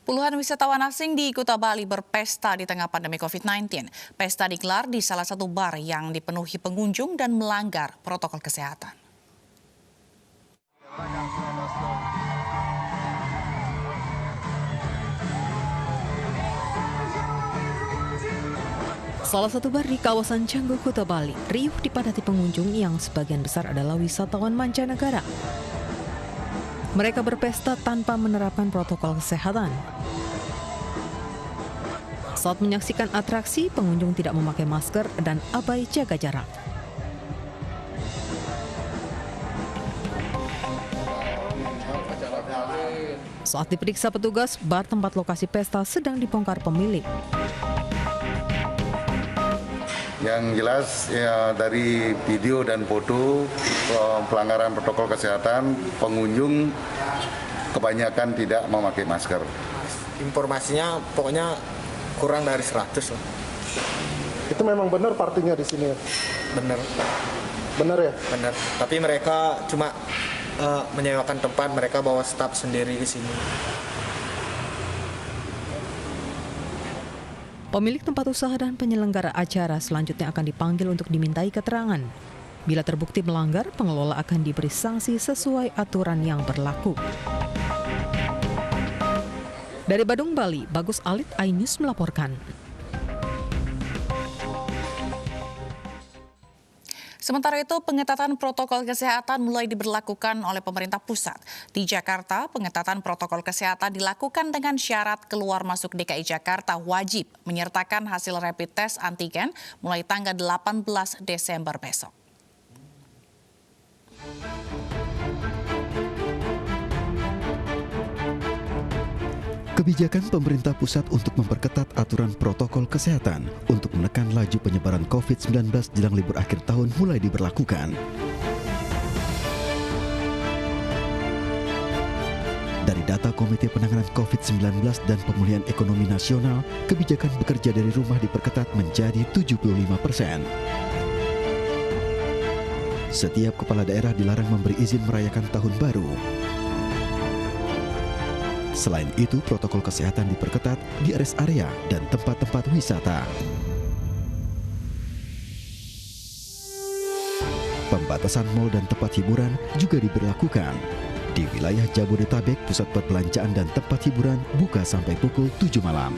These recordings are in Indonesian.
Puluhan wisatawan asing di Kuta Bali berpesta di tengah pandemi COVID-19. Pesta digelar di salah satu bar yang dipenuhi pengunjung dan melanggar protokol kesehatan. Salah satu bar di kawasan Canggu, Kuta Bali, riuh dipadati pengunjung yang sebagian besar adalah wisatawan mancanegara. Mereka berpesta tanpa menerapkan protokol kesehatan. Saat menyaksikan atraksi, pengunjung tidak memakai masker dan abai jaga jarak. Saat diperiksa petugas, bar tempat lokasi pesta sedang dibongkar pemilik. Yang jelas ya, dari video dan foto pelanggaran protokol kesehatan, pengunjung kebanyakan tidak memakai masker. Informasinya pokoknya kurang dari 100 lah. Itu memang benar partinya di sini ya? Benar. Benar ya? Benar. Tapi mereka cuma menyewakan tempat, mereka bawa staf sendiri ke sini. Pemilik tempat usaha dan penyelenggara acara selanjutnya akan dipanggil untuk dimintai keterangan. Bila terbukti melanggar, pengelola akan diberi sanksi sesuai aturan yang berlaku. Dari Badung, Bali, Bagus Alit, iNews melaporkan. Sementara itu, pengetatan protokol kesehatan mulai diberlakukan oleh pemerintah pusat. Di Jakarta, pengetatan protokol kesehatan dilakukan dengan syarat keluar masuk DKI Jakarta wajib menyertakan hasil rapid test antigen mulai tanggal 18 Desember besok. Kebijakan pemerintah pusat untuk memperketat aturan protokol kesehatan untuk menekan laju penyebaran COVID-19 jelang libur akhir tahun mulai diberlakukan. Dari data Komite Penanganan COVID-19 dan Pemulihan Ekonomi Nasional, kebijakan bekerja dari rumah diperketat menjadi 75%. Setiap kepala daerah dilarang memberi izin merayakan tahun baru. Selain itu, protokol kesehatan diperketat di rest area dan tempat-tempat wisata. Pembatasan mal dan tempat hiburan juga diberlakukan. Di wilayah Jabodetabek, pusat perbelanjaan dan tempat hiburan buka sampai pukul 7 malam.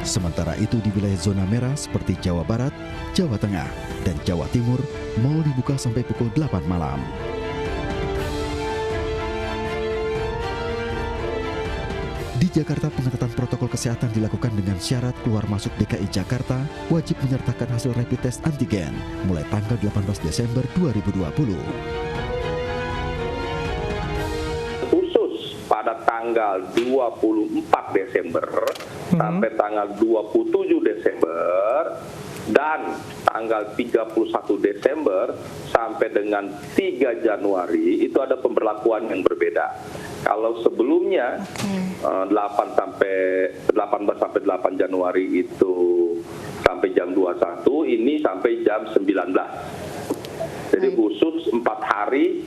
Sementara itu di wilayah zona merah seperti Jawa Barat, Jawa Tengah, dan Jawa Timur, mal dibuka sampai pukul 8 malam. Di Jakarta, pengetatan protokol kesehatan dilakukan dengan syarat keluar masuk DKI Jakarta wajib menyertakan hasil rapid test antigen mulai tanggal 18 Desember 2020. Khusus pada tanggal 24 Desember sampai tanggal 27 Desember dan tanggal 31 Desember sampai dengan 3 Januari itu ada pemberlakuan yang berbeda. Kalau sebelumnya 18 sampai 8 Januari itu sampai jam 21, ini sampai jam 19. Jadi khusus 4 hari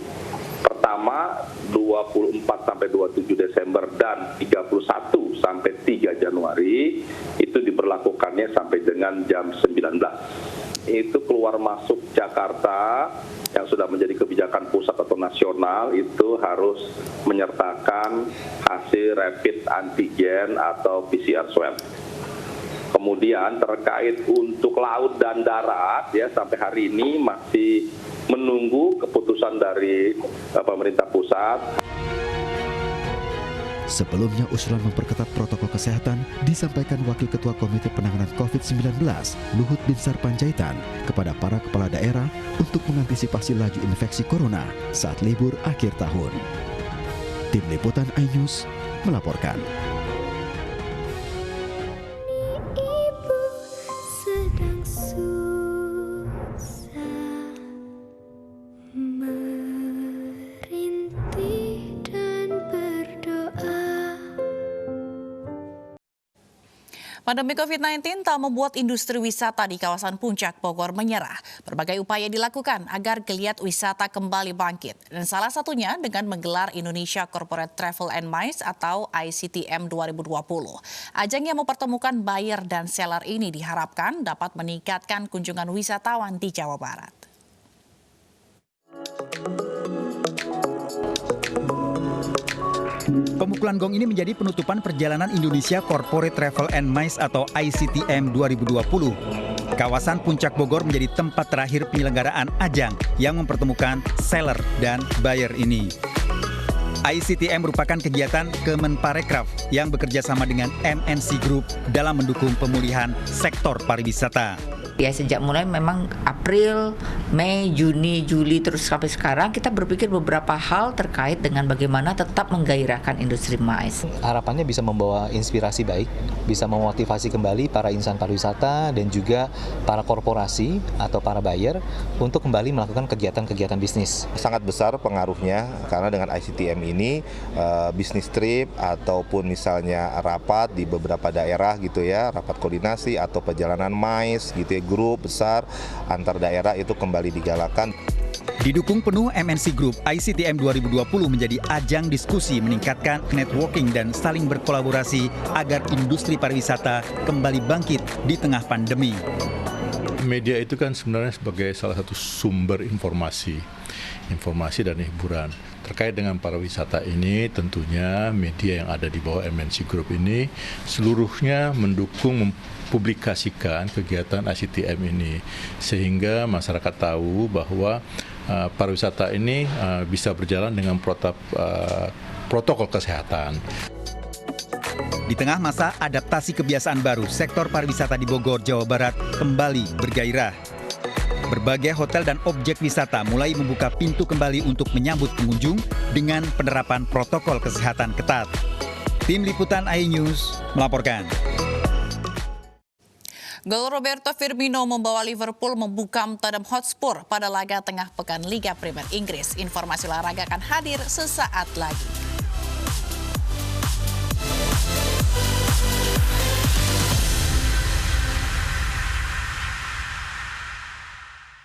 pertama 24 sampai 27 Desember dan 31 sampai 3 Januari itu diberlakukannya sampai dengan jam 19. Itu keluar masuk Jakarta yang sudah menjadi kebijakan pusat atau nasional itu harus menyertakan hasil rapid antigen atau PCR swab. Kemudian terkait untuk laut dan darat ya sampai hari ini masih menunggu keputusan dari pemerintah pusat. Sebelumnya, usulan memperketat protokol kesehatan disampaikan Wakil Ketua Komite Penanganan COVID-19, Luhut Binsar Panjaitan, kepada para kepala daerah untuk mengantisipasi laju infeksi corona saat libur akhir tahun. Tim Liputan iNews melaporkan. Pandemi COVID-19 tak membuat industri wisata di kawasan Puncak Bogor menyerah. Berbagai upaya dilakukan agar geliat wisata kembali bangkit. Dan salah satunya dengan menggelar Indonesia Corporate Travel and MICE atau ICTM 2020. Ajang yang mempertemukan buyer dan seller ini diharapkan dapat meningkatkan kunjungan wisatawan di Jawa Barat. Pemukulan gong ini menjadi penutupan perjalanan Indonesia Corporate Travel and MICE atau ICTM 2020. Kawasan Puncak Bogor menjadi tempat terakhir penyelenggaraan ajang yang mempertemukan seller dan buyer ini. ICTM merupakan kegiatan Kemenparekraf yang bekerja sama dengan MNC Group dalam mendukung pemulihan sektor pariwisata. Ya sejak mulai memang April, Mei, Juni, Juli terus sampai sekarang kita berpikir beberapa hal terkait dengan bagaimana tetap menggairahkan industri MICE. Harapannya bisa membawa inspirasi baik, bisa memotivasi kembali para insan pariwisata dan juga para korporasi atau para buyer untuk kembali melakukan kegiatan-kegiatan bisnis. Sangat besar pengaruhnya karena dengan ICTM ini bisnis trip ataupun misalnya rapat di beberapa daerah gitu ya, rapat koordinasi atau perjalanan MICE gitu ya, grup besar antar daerah itu kembali digalakan. Didukung penuh MNC Group, ICTM 2020 menjadi ajang diskusi meningkatkan networking dan saling berkolaborasi agar industri pariwisata kembali bangkit di tengah pandemi. Media itu kan sebenarnya sebagai salah satu sumber informasi dan hiburan. Terkait dengan pariwisata ini tentunya media yang ada di bawah MNC Group ini seluruhnya mendukung mempublikasikan kegiatan ICTM ini sehingga masyarakat tahu bahwa pariwisata ini bisa berjalan dengan protokol kesehatan. Di tengah masa adaptasi kebiasaan baru, sektor pariwisata di Bogor, Jawa Barat kembali bergairah. Berbagai hotel dan objek wisata mulai membuka pintu kembali untuk menyambut pengunjung dengan penerapan protokol kesehatan ketat. Tim Liputan iNews melaporkan. Gol Roberto Firmino membawa Liverpool membuka Tottenham Hotspur pada laga tengah pekan Liga Premier Inggris. Informasi olahraga akan hadir sesaat lagi.